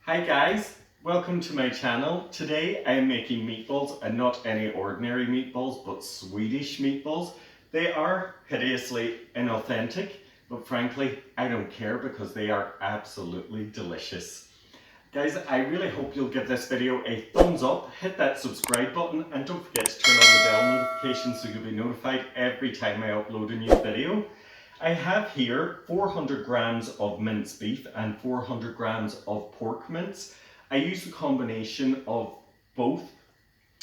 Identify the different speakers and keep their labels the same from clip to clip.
Speaker 1: Hi guys, welcome to my channel. Today I am making meatballs, and not any ordinary meatballs but Swedish meatballs. They are hideously inauthentic, but frankly I don't care because they are absolutely delicious. Guys, I really hope you'll give this video a thumbs up, hit that subscribe button, and don't forget to turn on the bell notification so you'll be notified every time I upload a new video. I have here 400 grams of minced beef and 400 grams of pork mince. I use the combination of both.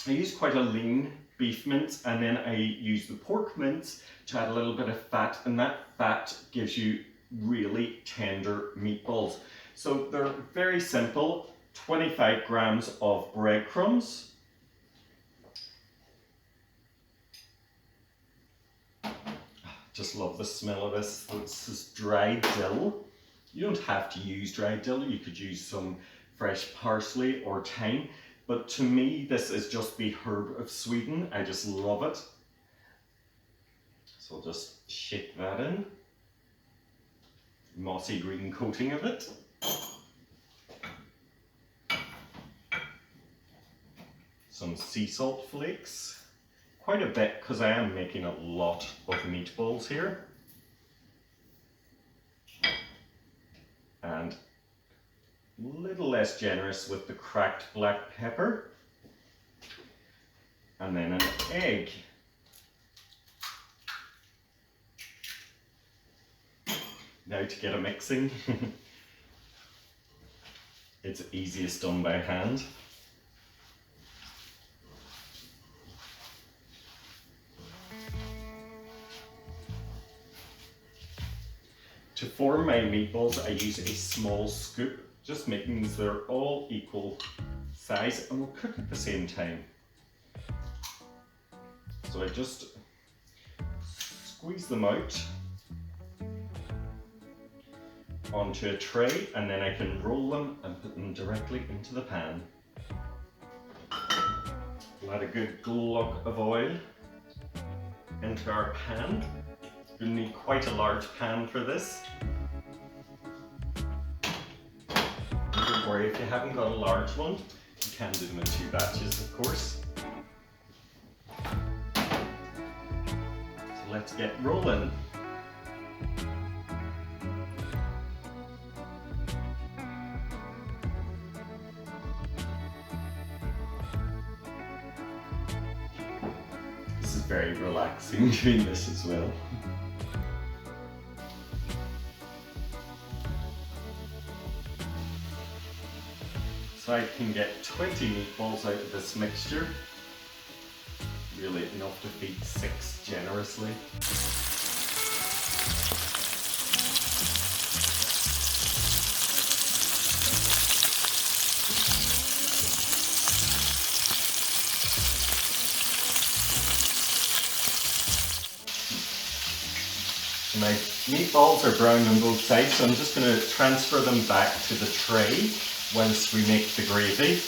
Speaker 1: I use quite a lean beef mince, and then I use the pork mince to add a little bit of fat, and that fat gives you really tender meatballs. So they're very simple. 25 grams of breadcrumbs. Just love the smell of this. This is dried dill. You don't have to use dried dill. You could use some fresh parsley or thyme. But to me, this is just the herb of Sweden. I just love it. So I'll just shake that in. Mossy green coating of it. Some sea salt flakes. Quite a bit because I am making a lot of meatballs here. And a little less generous with the cracked black pepper. And then an egg. Now to get a mixing. It's easiest done by hand. To form my meatballs, I use a small scoop, just making sure they're all equal size, and we'll cook at the same time. So I just squeeze them out onto a tray, and then I can roll them and put them directly into the pan. We'll add a good glug of oil into our pan. You'll need quite a large pan for this. And don't worry, if you haven't got a large one, you can do them in 2 batches, of course. So let's get rolling. This is very relaxing doing this as well. So I can get 20 meatballs out of this mixture. Really enough to feed 6 generously. My meatballs are brown on both sides, so I'm just going to transfer them back to the tray whilst we make the gravy.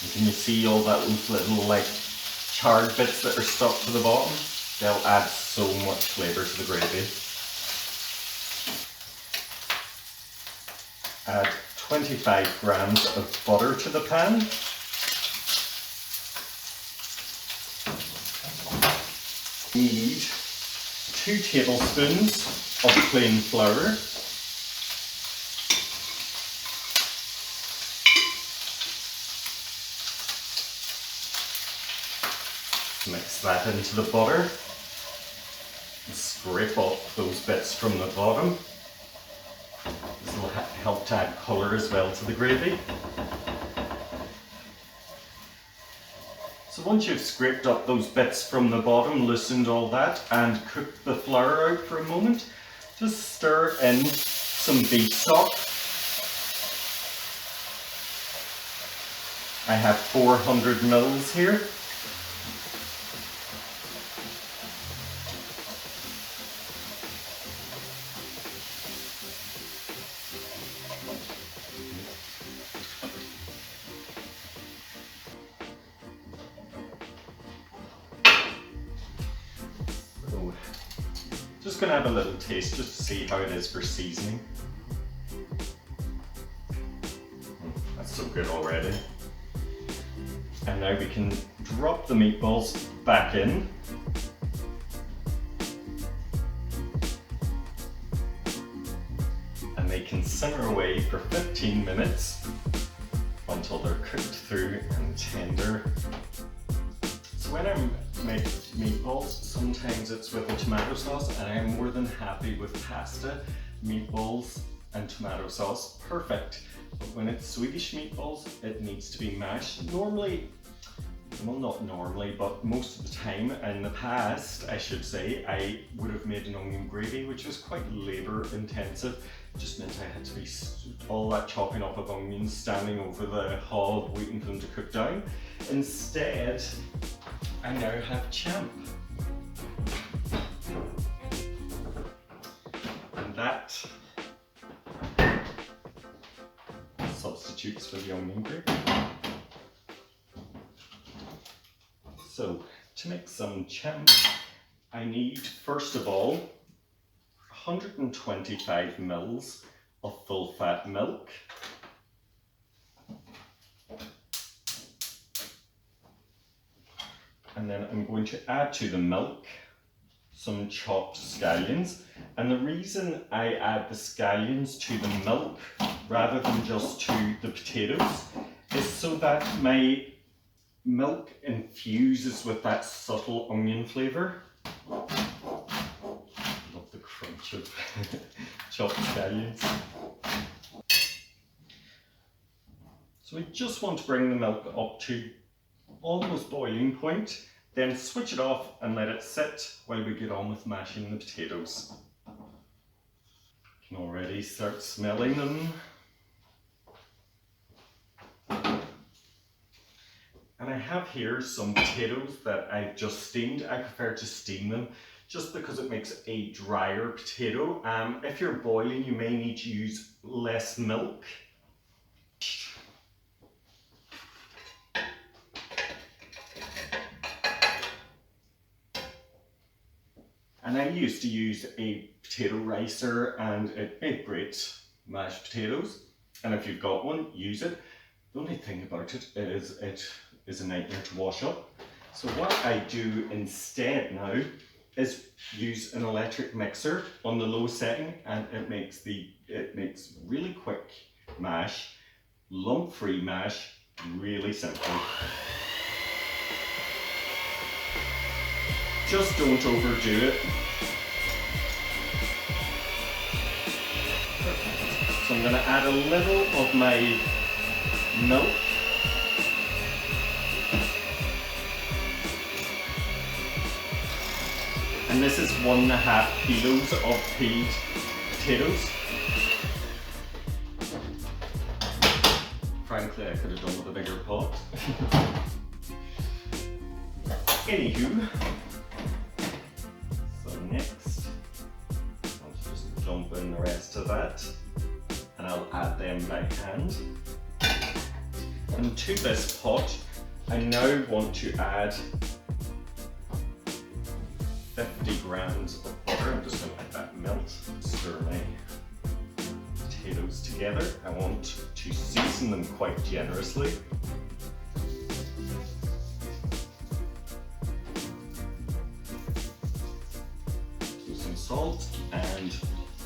Speaker 1: And can you see all those little charred bits that are stuck to the bottom? They'll add so much flavour to the gravy. Add 25 grams of butter to the pan. Need 2 tablespoons of plain flour. Mix that into the butter and scrape off those bits from the bottom. This will help to add colour as well to the gravy. So once you've scraped up those bits from the bottom, loosened all that, and cooked the flour out for a moment, just stir in some beef stock. I have 400 mils here. Just gonna have a little taste just to see how it is for seasoning. That's so good already. And now we can drop the meatballs back in. And they can simmer away for 15 minutes until they're cooked through and tender. So when I make meatballs, sometimes it's with a tomato sauce, and I'm more than happy with pasta, meatballs and tomato sauce, perfect. But when it's Swedish meatballs, it needs to be mashed. Normally, well, not normally, but most of the time in the past, I should say, I would have made an onion gravy, which was quite labor intensive. It just meant I had to be all that chopping up of onions, standing over the hob, waiting for them to cook down. Instead, I now have champ. And that substitutes for the onion gravy. So, to make some champ, I need, first of all, 125 mils of full fat milk. And then I'm going to add to the milk some chopped scallions. And the reason I add the scallions to the milk rather than just to the potatoes is so that my milk infuses with that subtle onion flavour. Love the crunch of chopped scallions. So we just want to bring the milk up to almost boiling point, then switch it off and let it sit while we get on with mashing the potatoes. You can already start smelling them. And I have here some potatoes that I've just steamed. I prefer to steam them just because it makes a drier potato. If you're boiling, you may need to use less milk. And I used to use a potato ricer, and it made great mashed potatoes. And if you've got one, use it. The only thing about it is a nightmare to wash up. So what I do instead now is use an electric mixer on the low setting, and it makes really quick mash, lump-free mash, really simple. Just don't overdo it. So I'm going to add a little of my milk. And this is 1.5 kilos of peeled potatoes. Frankly, I could have done with a bigger pot. Anywho. Next, I'll just dump in the rest of that, and I'll add them by hand. And to this pot, I now want to add 50 grams of butter. I'm just going to let that melt. Stir my potatoes together. I want to season them quite generously. Salt and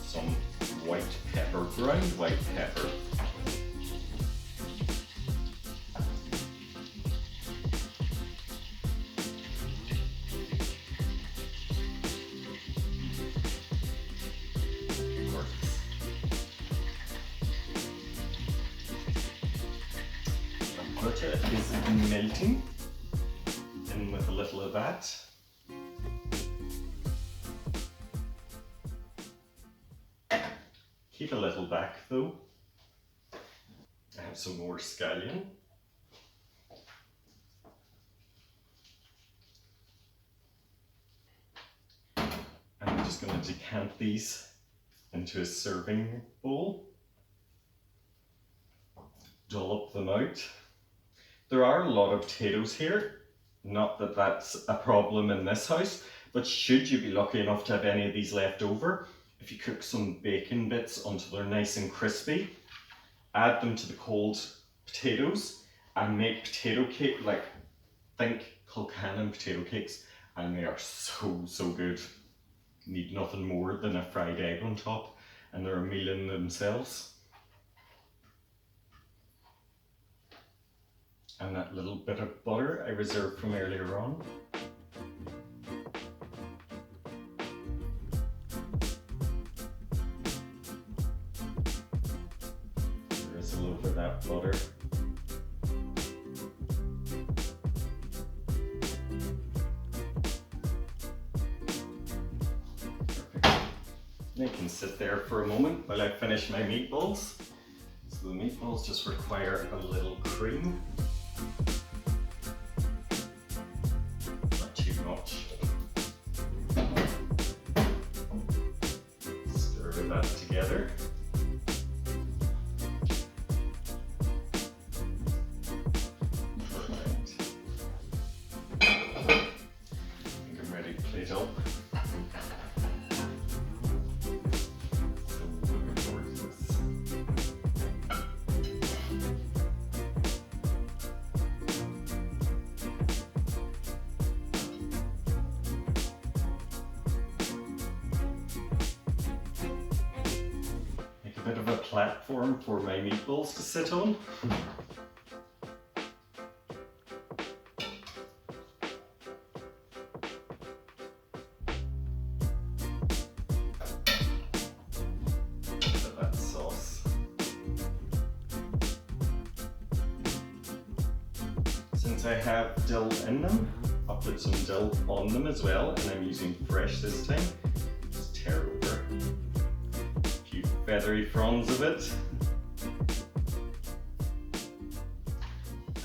Speaker 1: some white pepper, ground white pepper. The butter is melting in with a little of that. Keep a little back though. I have some more scallion. And I'm just going to decant these into a serving bowl. Dollop them out. There are a lot of potatoes here. Not that that's a problem in this house, But should you be lucky enough to have any of these left over, if you cook some bacon bits until they're nice and crispy, add them to the cold potatoes and make potato cake, like think Kilcannon potato cakes, and they are so good. Need nothing more than a fried egg on top, and they're a meal in themselves. And that little bit of butter I reserved from earlier on. Drizzle over that butter. Perfect. They can sit there for a moment while I finish my meatballs. So the meatballs just require a little cream. Not too much. Stir that together. Perfect. I think I'm ready to plate up. Bit of a platform for my meatballs to sit on. That sauce. Since I have dill in them, I'll put some dill on them as well, and I'm using fresh this time. Just tear over feathery fronds of it,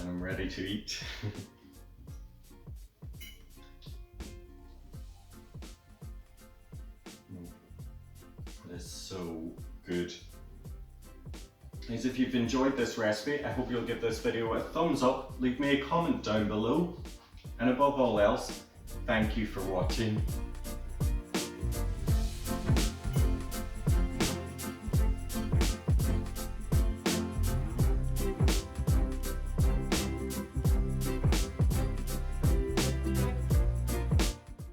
Speaker 1: and I'm ready to eat. It is so good. Guys, if you've enjoyed this recipe, I hope you'll give this video a thumbs up, leave me a comment down below, and above all else, thank you for watching.